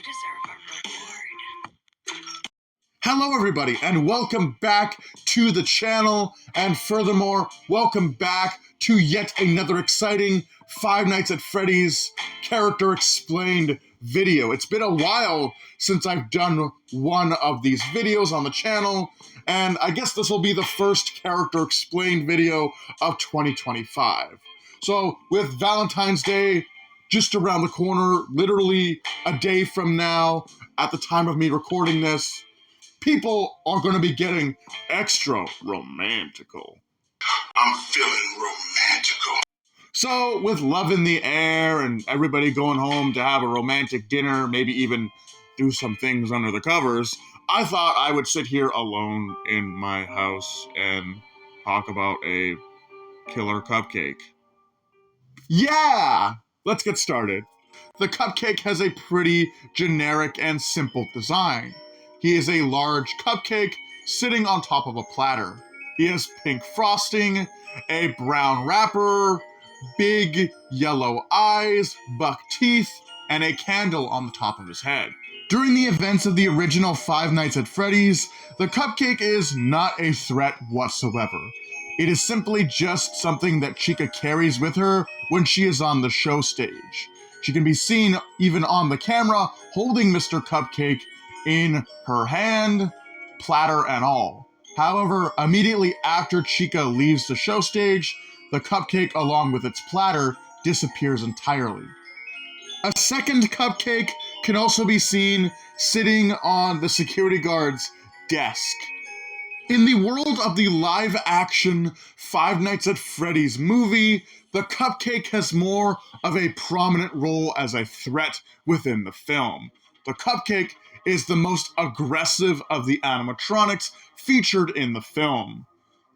deserve a reward. Hello everybody, and welcome back to the channel, and furthermore, welcome back to yet another exciting Five Nights at Freddy's Character Explained video. It's been a while since I've done one of these videos on the channel, and I guess this will be the first Character Explained video of 2025. So, with Valentine's Day just around the corner, literally a day from now, at the time of me recording this, people are going to be getting extra romantical. I'm feeling romantical. So, with love in the air and everybody going home to have a romantic dinner, maybe even do some things under the covers, I thought I would sit here alone in my house and talk about a killer cupcake. Yeah! Let's get started. The cupcake has a pretty generic and simple design. He is a large cupcake sitting on top of a platter. He has pink frosting, a brown wrapper, big yellow eyes, buck teeth, and a candle on the top of his head. During the events of the original Five Nights at Freddy's, the cupcake is not a threat whatsoever. It is simply just something that Chica carries with her when she is on the show stage. She can be seen even on the camera holding Mr. Cupcake in her hand, platter and all. However, immediately after Chica leaves the show stage, the cupcake along with its platter disappears entirely. A second cupcake can also be seen sitting on the security guard's desk. In the world of the live-action Five Nights at Freddy's movie, the cupcake has more of a prominent role as a threat within the film. The cupcake is the most aggressive of the animatronics featured in the film.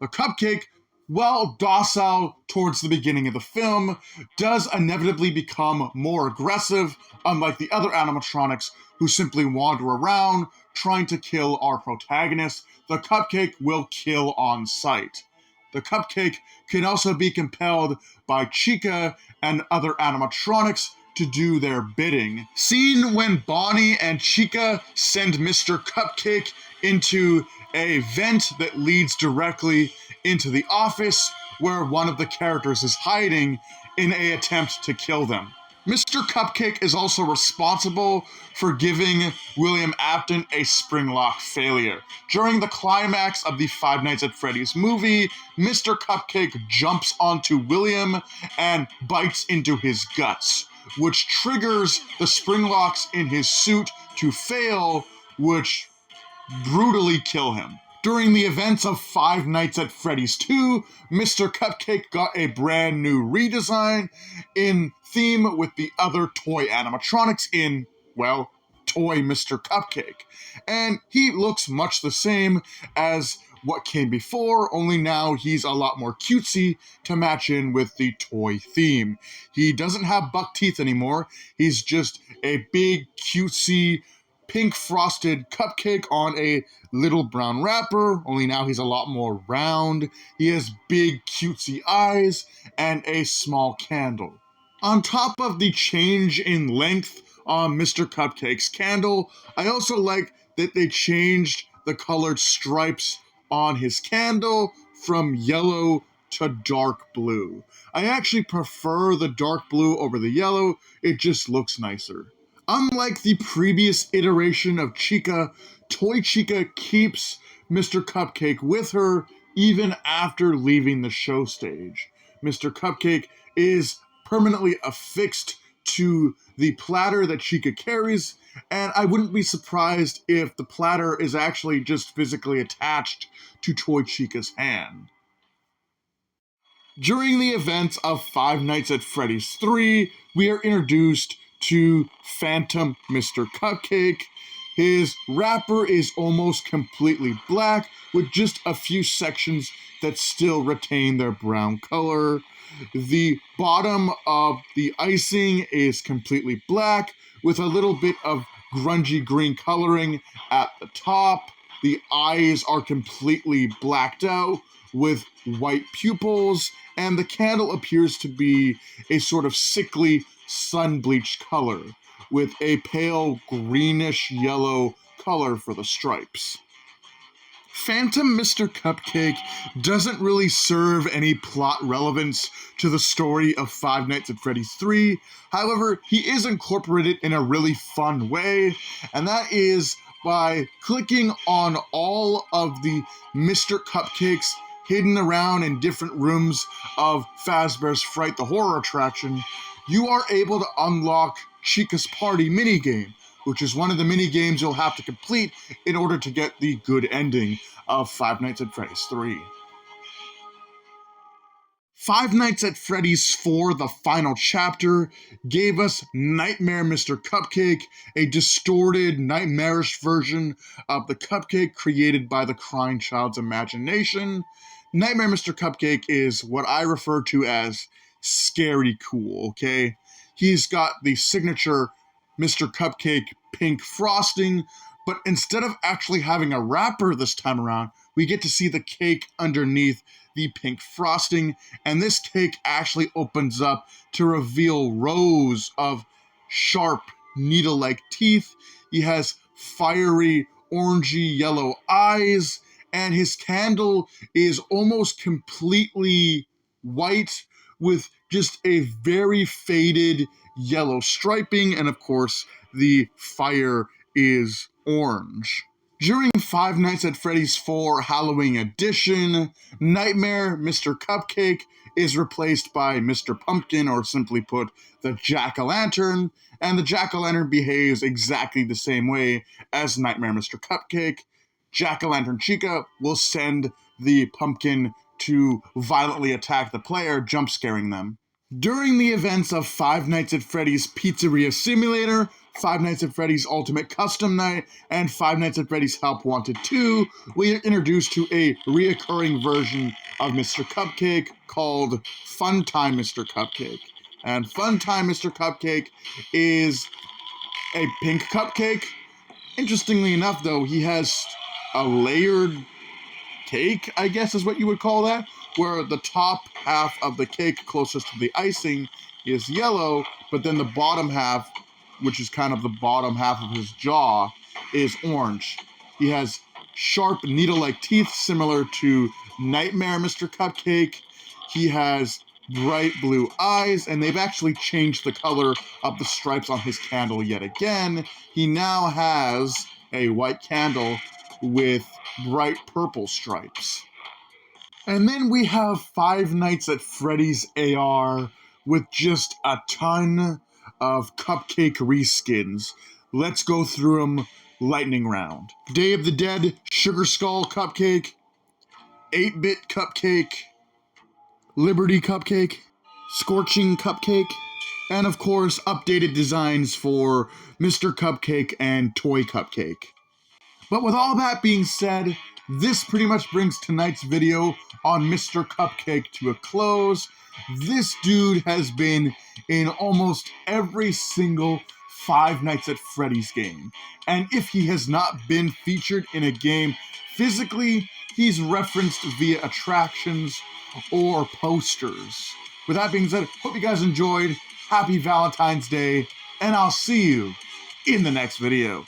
The cupcake, while docile towards the beginning of the film, does inevitably become more aggressive, unlike the other animatronics who simply wander around trying to kill our protagonist. The cupcake will kill on sight. The cupcake can also be compelled by Chica and other animatronics to do their bidding. Seen when Bonnie and Chica send Mr. Cupcake into a vent that leads directly into the office where one of the characters is hiding in an attempt to kill them. Mr. Cupcake is also responsible for giving William Afton a spring lock failure. During the climax of the Five Nights at Freddy's movie, Mr. Cupcake jumps onto William and bites into his guts, which triggers the spring locks in his suit to fail, which brutally kill him. During the events of Five Nights at Freddy's 2, Mr. Cupcake got a brand new redesign in theme with the other toy animatronics in, well, Toy Mr. Cupcake. And he looks much the same as what came before, only now he's a lot more cutesy to match in with the toy theme. He doesn't have buck teeth anymore, he's just a big, cutesy, pink frosted cupcake on a little brown wrapper, only now he's a lot more round. He has big cutesy eyes and a small candle. On top of the change in length on Mr. Cupcake's candle, I also like that they changed the colored stripes on his candle from yellow to dark blue. I actually prefer the dark blue over the yellow, it just looks nicer. Unlike the previous iteration of Chica, Toy Chica keeps Mr. Cupcake with her even after leaving the show stage. Mr. Cupcake is permanently affixed to the platter that Chica carries, and I wouldn't be surprised if the platter is actually just physically attached to Toy Chica's hand. During the events of Five Nights at Freddy's 3, we are introduced to Phantom Mr. Cupcake. His wrapper is almost completely black, with just a few sections that still retain their brown color. The bottom of the icing is completely black, with a little bit of grungy green coloring at the top. The eyes are completely blacked out with white pupils, and the candle appears to be a sort of sickly sun-bleached color. with a pale greenish yellow color for the stripes. Phantom Mr. Cupcake doesn't really serve any plot relevance to the story of Five Nights at Freddy's 3. However, he is incorporated in a really fun way, and that is by clicking on all of the Mr. Cupcakes hidden around in different rooms of Fazbear's Fright the Horror attraction. You are able to unlock Chica's Party minigame, which is one of the mini-games you'll have to complete in order to get the good ending of Five Nights at Freddy's 3. Five Nights at Freddy's 4, the final chapter, gave us Nightmare Mr. Cupcake, a distorted, nightmarish version of the cupcake created by the crying child's imagination. Nightmare Mr. Cupcake is what I refer to as scary cool, okay? He's got the signature Mr. Cupcake pink frosting, but instead of actually having a wrapper this time around, we get to see the cake underneath the pink frosting, and this cake actually opens up to reveal rows of sharp, needle-like teeth. He has fiery, orangey yellow eyes, and his candle is almost completely white with just a very faded yellow striping, and of course, the fire is orange. During Five Nights at Freddy's 4 Halloween Edition, Nightmare Mr. Cupcake is replaced by Mr. Pumpkin, or simply put, the Jack-o'-lantern, and the Jack-o'-lantern behaves exactly the same way as Nightmare Mr. Cupcake. Jack-o'-lantern Chica will send the pumpkin to violently attack the player, jump scaring them. During the events of Five Nights at Freddy's Pizzeria Simulator, Five Nights at Freddy's Ultimate Custom Night, and Five Nights at Freddy's Help Wanted 2, we are introduced to a reoccurring version of Mr. Cupcake called Funtime Mr. Cupcake. And Funtime Mr. Cupcake is a pink cupcake. Interestingly enough, though, he has a layered cake, I guess is what you would call that, where the top half of the cake closest to the icing is yellow, but then the bottom half, which is kind of the bottom half of his jaw, is orange. He has sharp needle-like teeth similar to Nightmare Mr. Cupcake. He has bright blue eyes, and they've actually changed the color of the stripes on his candle yet again. He now has a white candle with bright purple stripes. And then we have Five Nights at Freddy's AR with just a ton of cupcake reskins. Let's go through them lightning round. Day of the Dead Sugar Skull Cupcake, 8-Bit Cupcake, Liberty Cupcake, Scorching Cupcake, and of course updated designs for Mr. Cupcake and Toy Cupcake. But with all that being said, this pretty much brings tonight's video on Mr. Cupcake to a close. This dude has been in almost every single Five Nights at Freddy's game. And if he has not been featured in a game physically, he's referenced via attractions or posters. With that being said, hope you guys enjoyed. Happy Valentine's Day, and I'll see you in the next video.